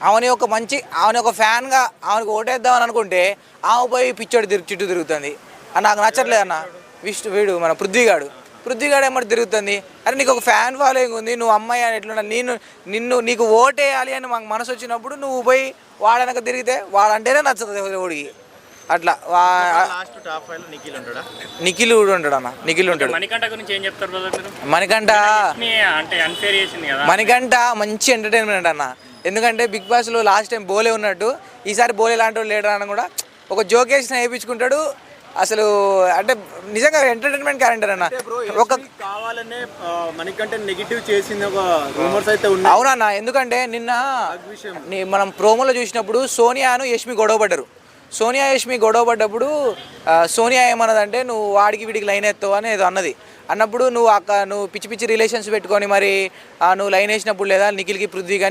ఆమెని ఒక మంచి ఆమెని ఒక ఫ్యాన్గా ఆమెకు ఓటేద్దామని అనుకుంటే ఆమె పోయి పిచ్చోడు చుట్టూ తిరుగుతుంది అని నాకు నచ్చట్లేదు అన్న. వీడు మన పృథ్వీగాడు ఏమన్నా తిరుగుతుంది. అరే నీకు ఒక ఫ్యాన్ ఫాలోయింగ్ ఉంది, నువ్వు అమ్మాయి అని ఎట్లున్నా నీకు ఓటేయాలి అని మాకు మనసు వచ్చినప్పుడు నువ్వు పోయి వాడనక తిరిగితే వాడంటేనే నచ్చుతుంది ఓడికి. అట్లా నిఖిల్ కూడా ఉంటాడు అన్న. నిఖిల్ ఉంటాడు. మణికంఠ మంచి ఎంటర్టైన్మెంట్ అన్న. ఎందుకంటే బిగ్ బాస్లో లాస్ట్ టైం బోలే ఉన్నట్టు ఈసారి బోలే లాంటి వాళ్ళు లేడర్ అని కూడా ఒక జోకేషన్ వేయించుకుంటాడు. అసలు అంటే నిజంగా ఎంటర్టైన్మెంట్ క్యారెక్టర్ అన్న. ఒక కావాలనే మనకంటే నెగిటివ్ చేసింది ఒక రూమర్స్ అయితే ఉన్నాయి. అవునన్నా, ఎందుకంటే నిన్న మనం ప్రోమోలో చూసినప్పుడు సోనియాను యష్మి గొడవపడ్డారు. యష్మి గొడవపడ్డప్పుడు సోనియా ఏమన్నదంటే నువ్వు వాడికి వీడికి లైన్ ఎత్తావు అని ఏదో అన్నప్పుడు నువ్వు పిచ్చి పిచ్చి రిలేషన్స్ పెట్టుకొని మరి నువ్వు లైన్ వేసినప్పుడు లేదా నిఖిల్కి పృథ్వీ